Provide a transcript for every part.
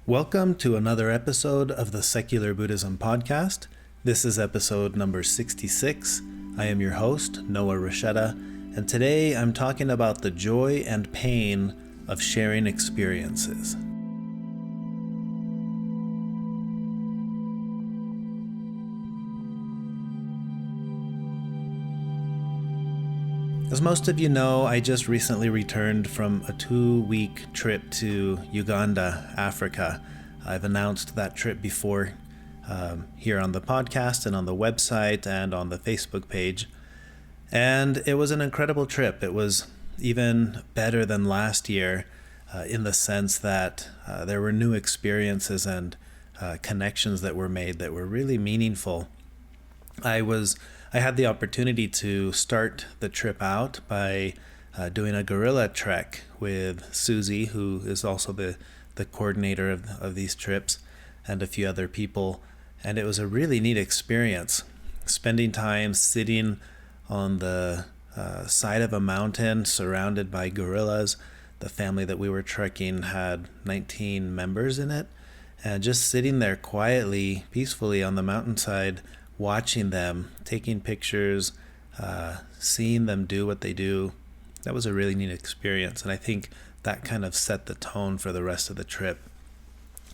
Welcome to another episode of the Secular Buddhism Podcast. This is episode number 66. I am your host, Noah Rasheta, and today I'm talking about the joy and pain of sharing experiences. As most of you know, I just recently returned from a 2-week trip to Uganda, Africa. I've announced that trip before here on the podcast and on the website and on the Facebook page. And it was an incredible trip. It was even better than last year in the sense that there were new experiences and connections that were made that were really meaningful. I had the opportunity to start the trip out by doing a gorilla trek with Susie, who is also the coordinator of these trips, and a few other people. And it was a really neat experience, spending time sitting on the side of a mountain surrounded by gorillas. The family that we were trekking had 19 members in it, and just sitting there quietly, peacefully on the mountainside, watching them, taking pictures, seeing them do what they do. That was a really neat experience, and I think that kind of set the tone for the rest of the trip.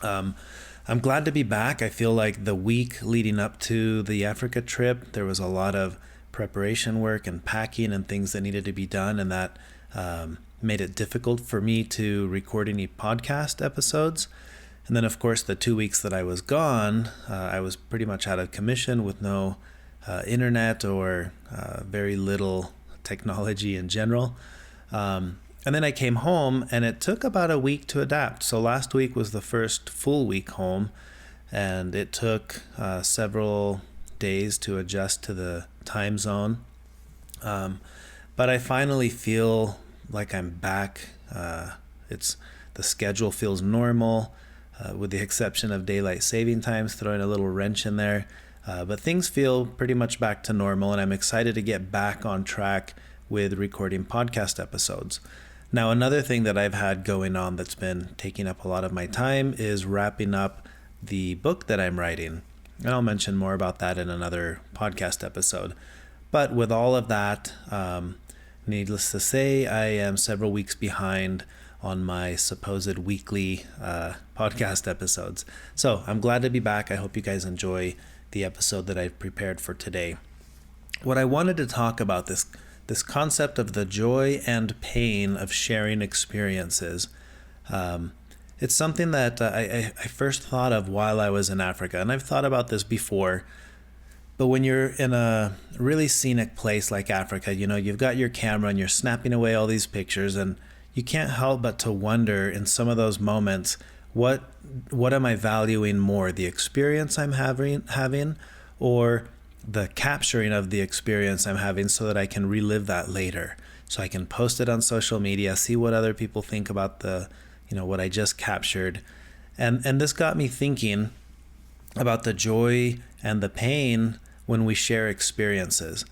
I'm glad to be back. I feel like the week leading up to the Africa trip, there was a lot of preparation work and packing and things that needed to be done, and that made it difficult for me to record any podcast episodes. And then, of course, the 2 weeks that I was gone, I was pretty much out of commission with no internet or very little technology in general. And then I came home, and it took about a week to adapt. So last week was the first full week home, and it took several days to adjust to the time zone. But I finally feel like I'm back. The schedule feels normal. With the exception of daylight saving times, throwing a little wrench in there. But things feel pretty much back to normal, and I'm excited to get back on track with recording podcast episodes. Now, another thing that I've had going on that's been taking up a lot of my time is wrapping up the book that I'm writing. And I'll mention more about that in another podcast episode. But with all of that, needless to say, I am several weeks behind on my supposed weekly podcast episodes. So I'm glad to be back. I hope you guys enjoy the episode that I've prepared for today. What I wanted to talk about, this concept of the joy and pain of sharing experiences. It's something that I first thought of while I was in Africa, and I've thought about this before. But when you're in a really scenic place like Africa, you've got your camera and you're snapping away all these pictures, and you can't help but to wonder in some of those moments, what am I valuing more, the experience I'm having, or the capturing of the experience I'm having so that I can relive that later, so I can post it on social media, see what other people think about what I just captured. And this got me thinking about the joy and the pain when we share experiences.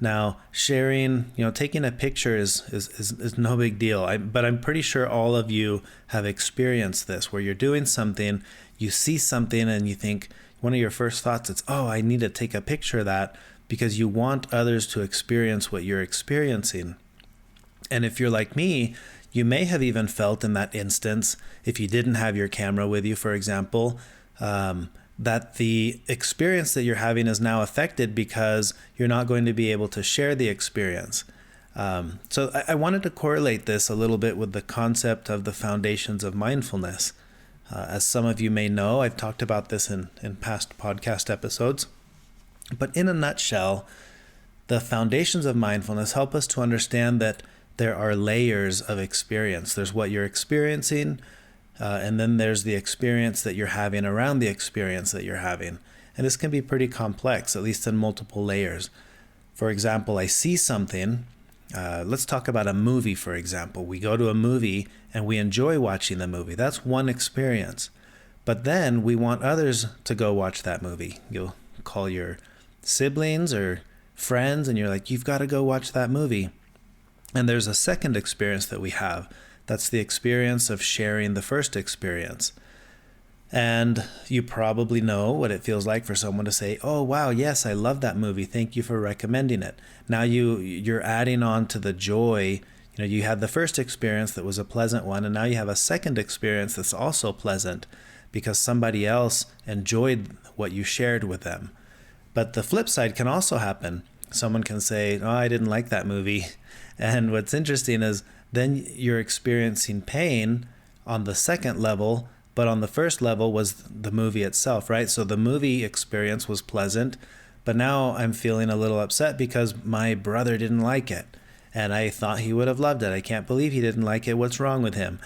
Now, sharing, taking a picture is no big deal. But I'm pretty sure all of you have experienced this, where you're doing something, you see something, and you think one of your first thoughts is, oh, I need to take a picture of that, because you want others to experience what you're experiencing. And if you're like me, you may have even felt in that instance, if you didn't have your camera with you, for example, that the experience that you're having is now affected because you're not going to be able to share the experience. So I wanted to correlate this a little bit with the concept of the foundations of mindfulness. As some of you may know, I've talked about this in past podcast episodes. But in a nutshell, the foundations of mindfulness help us to understand that there are layers of experience. There's what you're experiencing, and then there's the experience that you're having around the experience that you're having. And this can be pretty complex, at least in multiple layers. For example, I see something. Let's talk about a movie, for example. We go to a movie and we enjoy watching the movie. That's one experience. But then we want others to go watch that movie. You'll call your siblings or friends and you're like, you've got to go watch that movie. And there's a second experience that we have. That's the experience of sharing the first experience. And you probably know what it feels like for someone to say, "Oh, wow, yes, I love that movie. Thank you for recommending it." Now you're adding on to the joy. You had the first experience that was a pleasant one, and now you have a second experience that's also pleasant because somebody else enjoyed what you shared with them. But the flip side can also happen. Someone can say, "Oh, I didn't like that movie." And what's interesting is then you're experiencing pain on the second level, but on the first level was the movie itself, right? So the movie experience was pleasant, but now I'm feeling a little upset because my brother didn't like it. And I thought he would have loved it. I can't believe he didn't like it. What's wrong with him?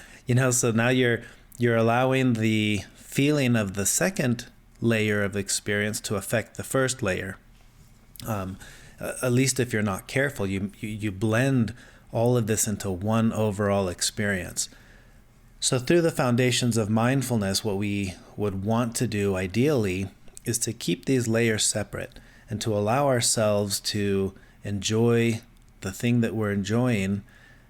So now you're allowing the feeling of the second layer of experience to affect the first layer. At least if you're not careful, you blend all of this into one overall experience. So through the foundations of mindfulness, what we would want to do ideally is to keep these layers separate and to allow ourselves to enjoy the thing that we're enjoying.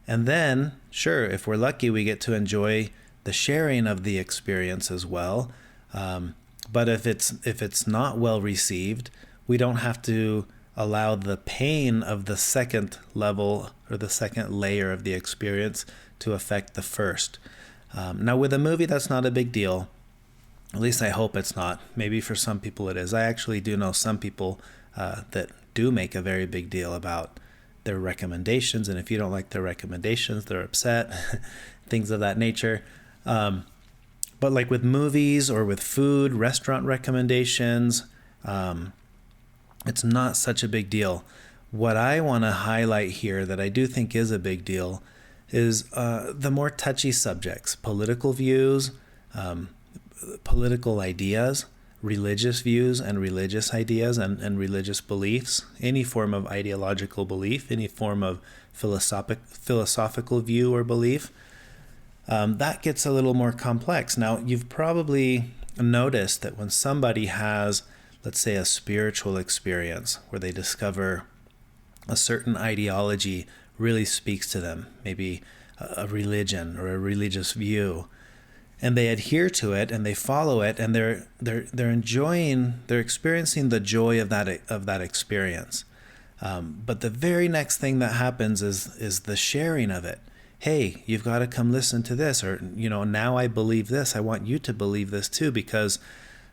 And then, sure, if we're lucky, we get to enjoy the sharing of the experience as well. But if it's not well received, we don't have to allow the pain of the second level or the second layer of the experience to affect the first. Now with a movie, that's not a big deal. At least I hope it's not. Maybe for some people it is. I actually do know some people that do make a very big deal about their recommendations, and if you don't like their recommendations, they're upset, things of that nature. But like with movies or with food, restaurant recommendations, it's not such a big deal. What I want to highlight here that I do think is a big deal is the more touchy subjects, political views, political ideas, religious views and religious ideas and religious beliefs, any form of ideological belief, any form of philosophical view or belief, that gets a little more complex. Now, you've probably noticed that when somebody has, let's say, a spiritual experience where they discover a certain ideology really speaks to them, maybe a religion or a religious view, and they adhere to it and they follow it, and they're experiencing the joy of that experience. But the very next thing that happens is the sharing of it. Hey, you've got to come listen to this, or now I believe this. I want you to believe this too because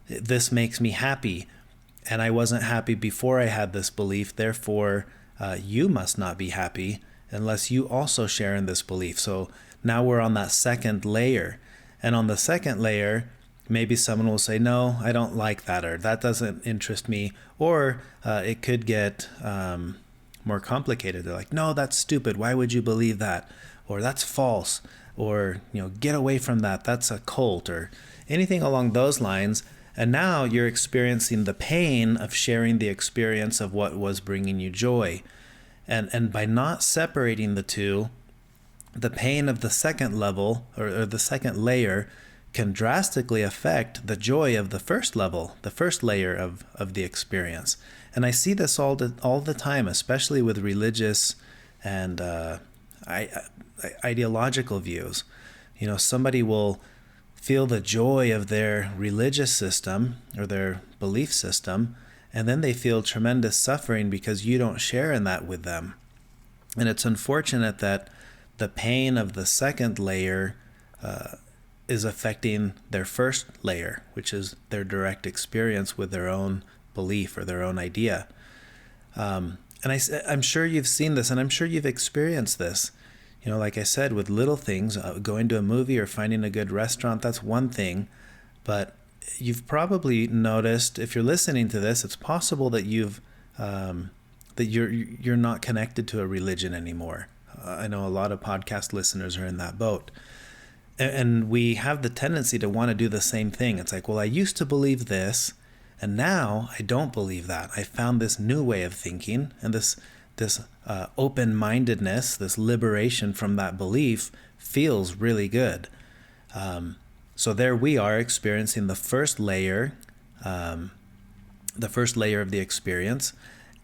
this makes me happy, and I wasn't happy before I had this belief. Therefore, you must not be happy unless you also share in this belief. So now we're on that second layer. And on the second layer, maybe someone will say, "No, I don't like that," or "That doesn't interest me." Or it could get more complicated. They're like, "No, that's stupid. Why would you believe that?" Or "That's false." Or, "Get away from that. That's a cult," or anything along those lines. And now you're experiencing the pain of sharing the experience of what was bringing you joy. And by not separating the two, the pain of the second level or the second layer can drastically affect the joy of the first level, the first layer of the experience. And I see this all the time, especially with religious and ideological views. Somebody will feel the joy of their religious system or their belief system, and then they feel tremendous suffering because you don't share in that with them. And it's unfortunate that the pain of the second layer is affecting their first layer, which is their direct experience with their own belief or their own idea. And I'm sure you've seen this, and I'm sure you've experienced this. Like I said, with little things, going to a movie or finding a good restaurant, that's one thing. But you've probably noticed, if you're listening to this, it's possible that you're not connected to a religion anymore. I know a lot of podcast listeners are in that boat. And we have the tendency to want to do the same thing. It's like, well, I used to believe this, and now I don't believe that. I found this new way of thinking, and this open-mindedness, this liberation from that belief feels really good. So there we are experiencing the first layer of the experience,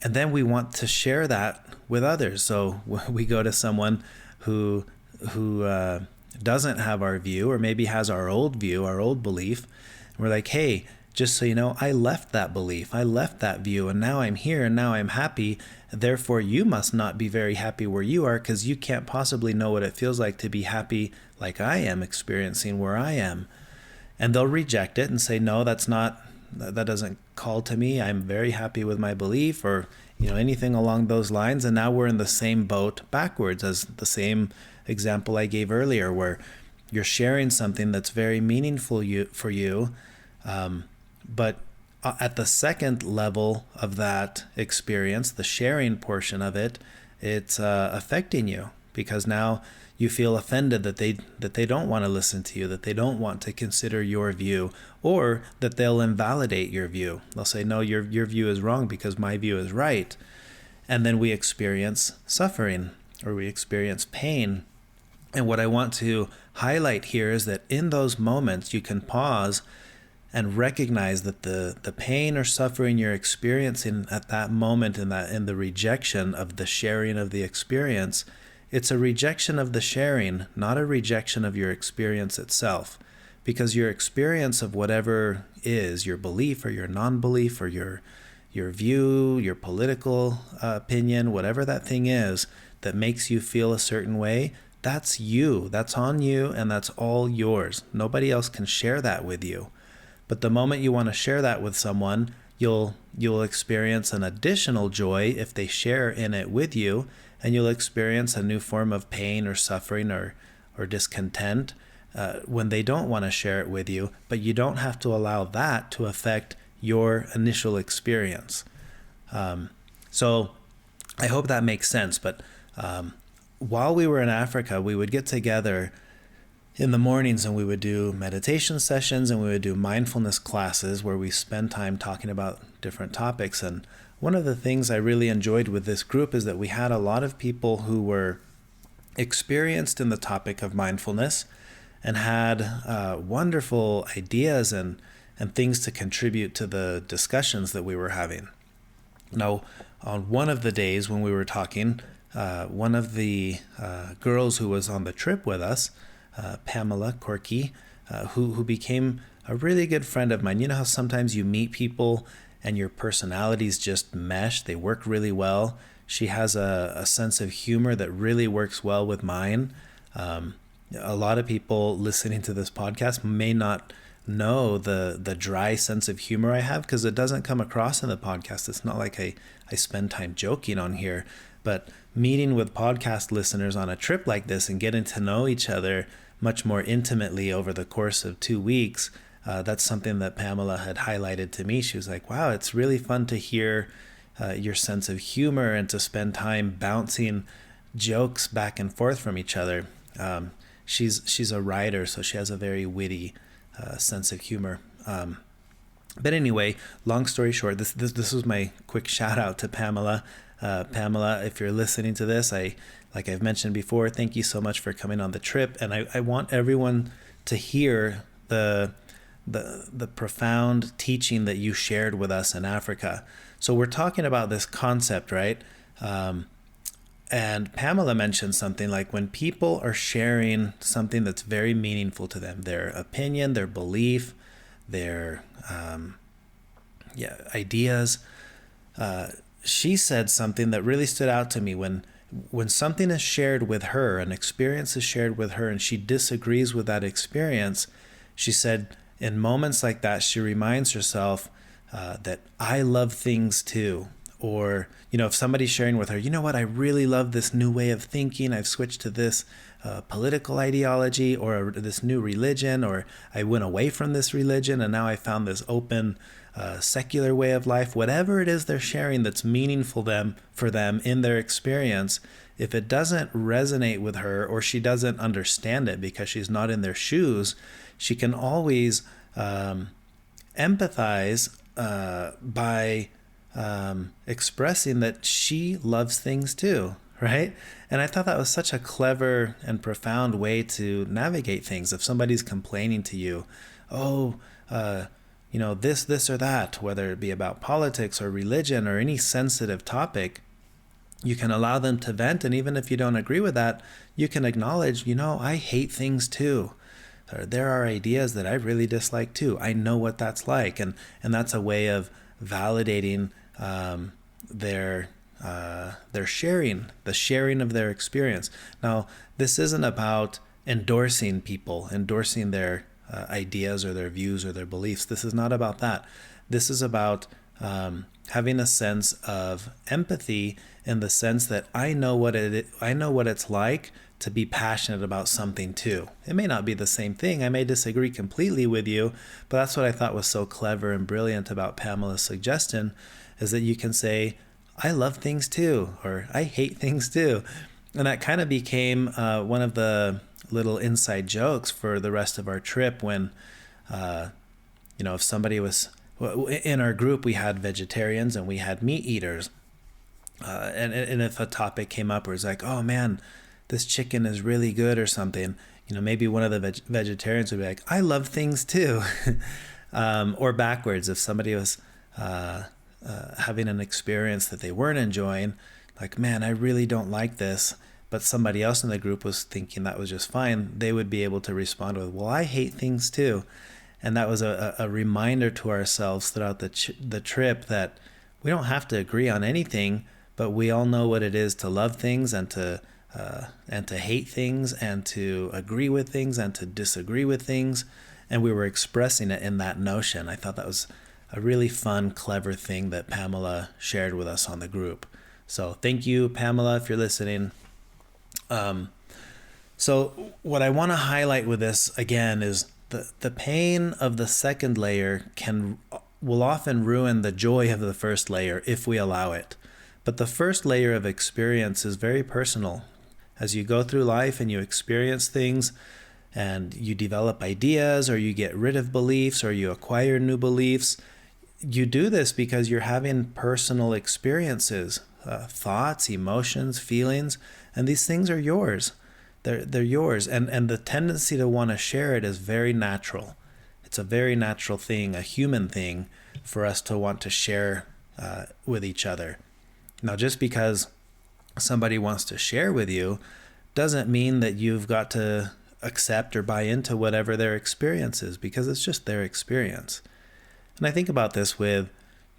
and then we want to share that with others. So we go to someone who doesn't have our view, or maybe has our old view, our old belief. We're like, hey, just so you know, I left that belief, I left that view, and now I'm here, and now I'm happy. Therefore, you must not be very happy where you are, because you can't possibly know what it feels like to be happy like I am experiencing where I am. And they'll reject it and say, no, that doesn't call to me. I'm very happy with my belief, or anything along those lines. And now we're in the same boat backwards as the same example I gave earlier, where you're sharing something that's very meaningful for you, but at the second level of that experience, the sharing portion of it, it's affecting you, because now you feel offended that they don't want to listen to you, that they don't want to consider your view, or that they'll invalidate your view. They'll say, no, your view is wrong because my view is right. And then we experience suffering, or we experience pain. And what I want to highlight here is that in those moments, you can pause and recognize that the pain or suffering you're experiencing at that moment, in the rejection of the sharing of the experience, it's a rejection of the sharing, not a rejection of your experience itself. Because your experience of whatever is, your belief or your non-belief, or your view, your political opinion, whatever that thing is that makes you feel a certain way, that's you, that's on you, and that's all yours. Nobody else can share that with you. But the moment you want to share that with someone, you'll experience an additional joy if they share in it with you, and you'll experience a new form of pain or suffering or discontent when they don't want to share it with you. But you don't have to allow that to affect your initial experience. So I hope that makes sense. But while we were in Africa, we would get together in the mornings and we would do meditation sessions, and we would do mindfulness classes where we spend time talking about different topics. And one of the things I really enjoyed with this group is that we had a lot of people who were experienced in the topic of mindfulness and had wonderful ideas and things to contribute to the discussions that we were having. Now, on one of the days when we were talking, one of the girls who was on the trip with us, Pamela Corky, who became a really good friend of mine. You know how sometimes you meet people and your personalities just mesh, they work really well. She has a sense of humor that really works well with mine. A lot of people listening to this podcast may not know the dry sense of humor I have, because it doesn't come across in the podcast. It's not like I spend time joking on here, but meeting with podcast listeners on a trip like this and getting to know each other much more intimately over the course of 2 weeks, that's something that Pamela had highlighted to me. She was like, wow, it's really fun to hear your sense of humor and to spend time bouncing jokes back and forth from each other. She's a writer, so she has a very witty sense of humor. But anyway, long story short, this was my quick shout out to Pamela. Pamela, if you're listening to this, like I've mentioned before, thank you so much for coming on the trip. And I want everyone to hear the profound teaching that you shared with us in Africa. So we're talking about this concept, right? And Pamela mentioned something like, when people are sharing something that's very meaningful to them, their opinion, their belief, their ideas, she said something that really stood out to me. When something is shared with her, an experience is shared with her, and she disagrees with that experience, she said in moments like that, she reminds herself that I love things too. Or, if somebody's sharing with her, you know what, I really love this new way of thinking. I've switched to this political ideology, or this new religion, or I went away from this religion and now I found this open secular way of life. Whatever it is they're sharing that's meaningful for them in their experience, if it doesn't resonate with her, or she doesn't understand it because she's not in their shoes, she can always empathize by expressing that she loves things too, right? And I thought that was such a clever and profound way to navigate things. If somebody's complaining to you, this or that, whether it be about politics or religion or any sensitive topic, you can allow them to vent. And even if you don't agree with that, you can acknowledge, I hate things too. Or there are ideas that I really dislike too. I know what that's like, and that's a way of validating their sharing, the sharing of their experience. Now, this isn't about endorsing people, endorsing their ideas or their views or their beliefs. This is not about that. This is about having a sense of empathy, in the sense that I know what it's like to be passionate about something too. It may not be the same thing. I may disagree completely with you, but that's what I thought was so clever and brilliant about Pamela's suggestion, is that you can say, I love things too, or I hate things too. And that kind of became one of the little inside jokes for the rest of our trip when, if somebody was, in our group, we had vegetarians and we had meat eaters. And if a topic came up where it's like, oh man, this chicken is really good or something, maybe one of the vegetarians would be like, I love things too. Or backwards, if somebody was having an experience that they weren't enjoying, like, man, I really don't like this, but somebody else in the group was thinking that was just fine, they would be able to respond with, well, I hate things too. And that was a reminder to ourselves throughout the trip that we don't have to agree on anything, but we all know what it is to love things and to hate things, and to agree with things and to disagree with things. And we were expressing it in that notion. I thought that was a really fun, clever thing that Pamela shared with us on the group. So thank you, Pamela, if you're listening. So what I want to highlight with this again is the pain of the second layer will often ruin the joy of the first layer if we allow it. But the first layer of experience is very personal. As you go through life and you experience things and you develop ideas, or you get rid of beliefs, or you acquire new beliefs, you do this because you're having personal experiences, thoughts, emotions, feelings, and these things are yours. They're yours. And the tendency to want to share it is very natural. It's a very natural thing, a human thing, for us to want to share with each other. Now, just because somebody wants to share with you doesn't mean that you've got to accept or buy into whatever their experience is, because it's just their experience. And I think about this with,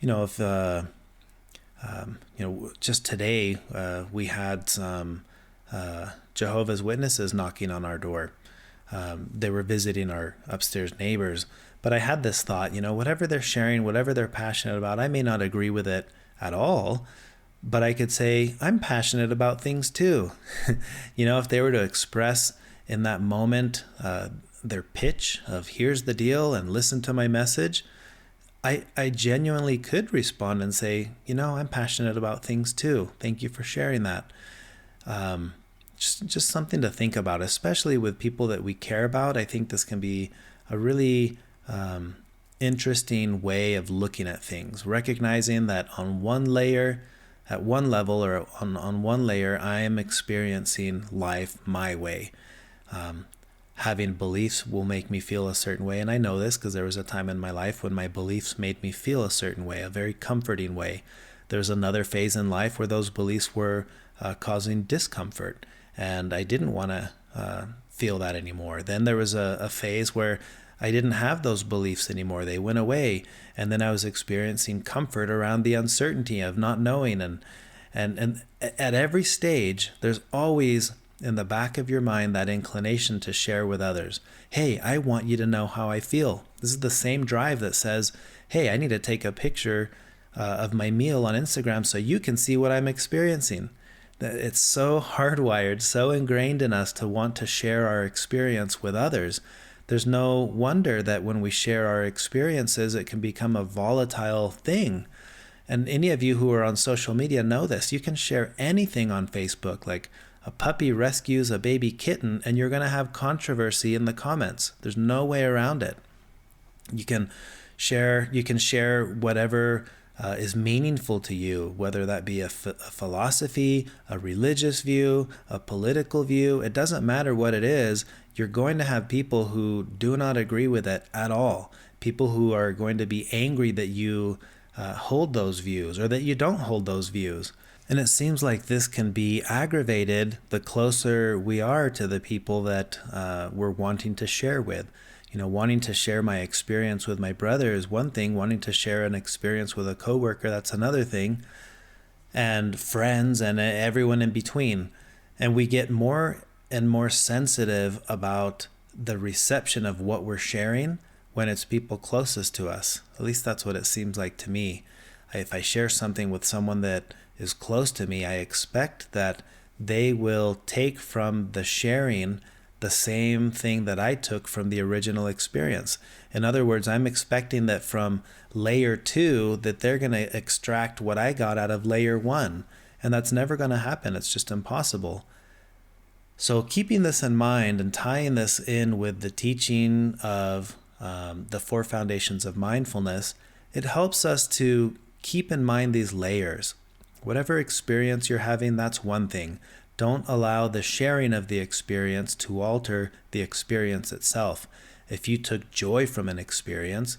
if, just today we had some Jehovah's Witnesses knocking on our door. They were visiting our upstairs neighbors. But I had this thought, whatever they're sharing, whatever they're passionate about, I may not agree with it at all, but I could say, I'm passionate about things too. If they were to express in that moment their pitch of here's the deal and listen to my message, I genuinely could respond and say, I'm passionate about things too. Thank you for sharing that. Just something to think about, especially with people that we care about. I think this can be a really interesting way of looking at things, recognizing that on one layer, at one level, or on one layer, I am experiencing life my way. Having beliefs will make me feel a certain way, and I know this because there was a time in my life when my beliefs made me feel a certain way, a very comforting way. There's another phase in life where those beliefs were causing discomfort, and I didn't want to feel that anymore. Then there was a phase where I didn't have those beliefs anymore. They went away, and then I was experiencing comfort around the uncertainty of not knowing. And at every stage, there's always in the back of your mind that inclination to share with others. Hey, I want you to know how I feel. This is the same drive that says, hey, I need to take a picture of my meal on Instagram so you can see what I'm experiencing. It's so hardwired, so ingrained in us to want to share our experience with others. There's no wonder that when we share our experiences, it can become a volatile thing. And any of you who are on social media know this. You can share anything on Facebook, like a puppy rescues a baby kitten, and you're going to have controversy in the comments. There's no way around it. You can share whatever is meaningful to you, whether that be a philosophy, a religious view, a political view. It doesn't matter what it is. You're going to have people who do not agree with it at all. People who are going to be angry that you hold those views or that you don't hold those views. And it seems like this can be aggravated the closer we are to the people that we're wanting to share with. Wanting to share my experience with my brother is one thing. Wanting to share an experience with a coworker, that's another thing. And friends and everyone in between. And we get more and more sensitive about the reception of what we're sharing when it's people closest to us. At least that's what it seems like to me. If I share something with someone that is close to me, I expect that they will take from the sharing the same thing that I took from the original experience. In other words, I'm expecting that from layer 2 that they're going to extract what I got out of layer 1. And that's never going to happen. It's just impossible. So keeping this in mind and tying this in with the teaching of the 4 foundations of mindfulness, it helps us to keep in mind these layers. Whatever experience you're having, that's one thing. Don't allow the sharing of the experience to alter the experience itself. If you took joy from an experience,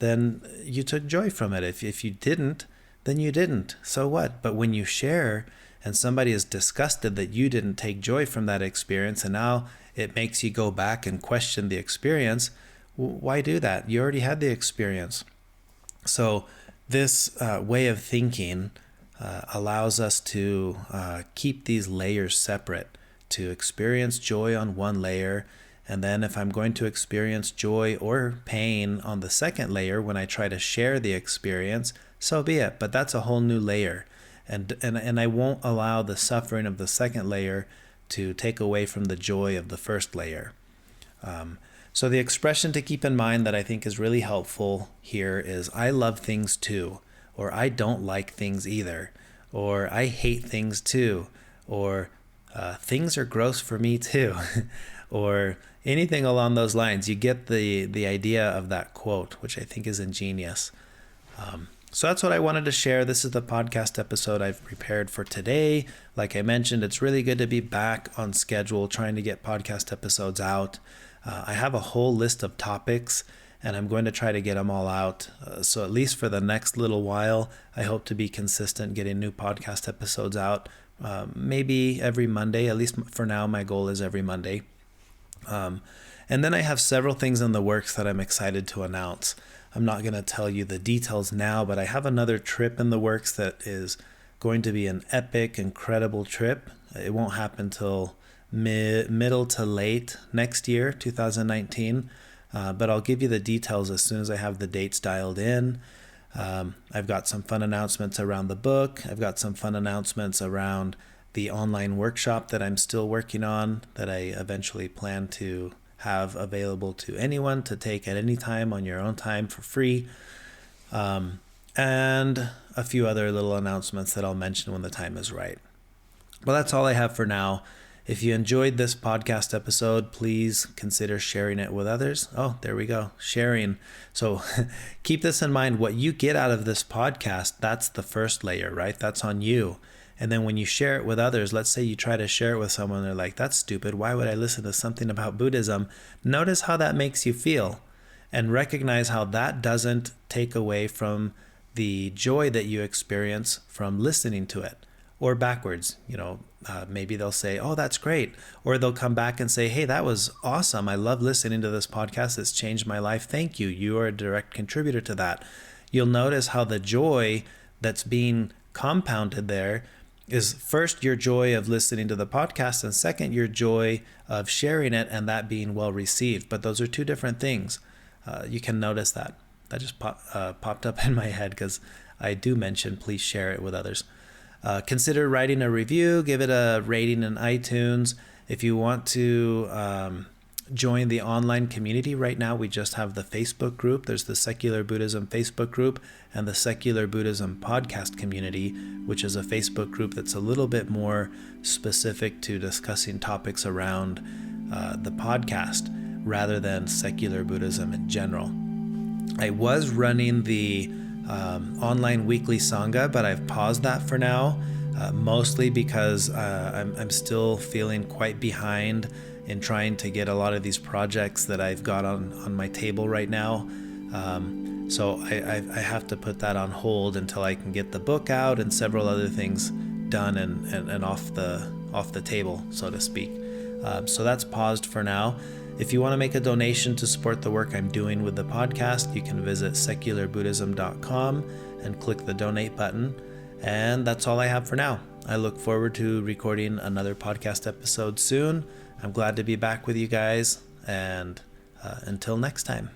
then you took joy from it. If you didn't, then you didn't. So what? But when you share and somebody is disgusted that you didn't take joy from that experience, and now it makes you go back and question the experience, why do that? You already had the experience. So this way of thinking allows us to keep these layers separate, to experience joy on one layer, and then if I'm going to experience joy or pain on the second layer when I try to share the experience, so be it. But that's a whole new layer, and I won't allow the suffering of the second layer to take away from the joy of the first layer. So the expression to keep in mind that I think is really helpful here is I love things too, or I don't like things either, or I hate things too, or things are gross for me too, or anything along those lines. You get the idea of that quote, which I think is ingenious. So that's what I wanted to share. This is the podcast episode I've prepared for today. Like I mentioned, it's really good to be back on schedule, trying to get podcast episodes out. I have a whole list of topics, and I'm going to try to get them all out. So at least for the next little while, I hope to be consistent getting new podcast episodes out, maybe every Monday. At least for now, my goal is every Monday. And then I have several things in the works that I'm excited to announce. I'm not going to tell you the details now, but I have another trip in the works that is going to be an epic, incredible trip. It won't happen till middle to late next year, 2019. But I'll give you the details as soon as I have the dates dialed in. I've got some fun announcements around the book. I've got some fun announcements around the online workshop that I'm still working on, that I eventually plan to have available to anyone to take at any time on your own time for free. And a few other little announcements that I'll mention when the time is right. Well, that's all I have for now. If you enjoyed this podcast episode, please consider sharing it with others. Oh, there we go. Sharing. So keep this in mind. What you get out of this podcast, that's the first layer, right? That's on you. And then when you share it with others, let's say you try to share it with someone, they're like, that's stupid. Why would I listen to something about Buddhism? Notice how that makes you feel, and recognize how that doesn't take away from the joy that you experience from listening to it. Or backwards, maybe they'll say, oh, that's great. Or they'll come back and say, hey, that was awesome. I love listening to this podcast. It's changed my life. Thank you. You are a direct contributor to that. You'll notice how the joy that's being compounded there is first your joy of listening to the podcast, and second, your joy of sharing it and that being well received. But those are two different things. You can notice that. That just popped up in my head because I do mention please share it with others. Consider writing a review, give it a rating in iTunes. If you want to join the online community right now, we just have the Facebook group. There's the Secular Buddhism Facebook group and the Secular Buddhism podcast community, which is a Facebook group that's a little bit more specific to discussing topics around the podcast rather than secular Buddhism in general. I was running the online weekly Sangha, but I've paused that for now, mostly because I'm still feeling quite behind in trying to get a lot of these projects that I've got on my table right now. So I have to put that on hold until I can get the book out and several other things done and off the table, so to speak. So that's paused for now. If you want to make a donation to support the work I'm doing with the podcast, you can visit secularbuddhism.com and click the donate button. And that's all I have for now. I look forward to recording another podcast episode soon. I'm glad to be back with you guys, and until next time.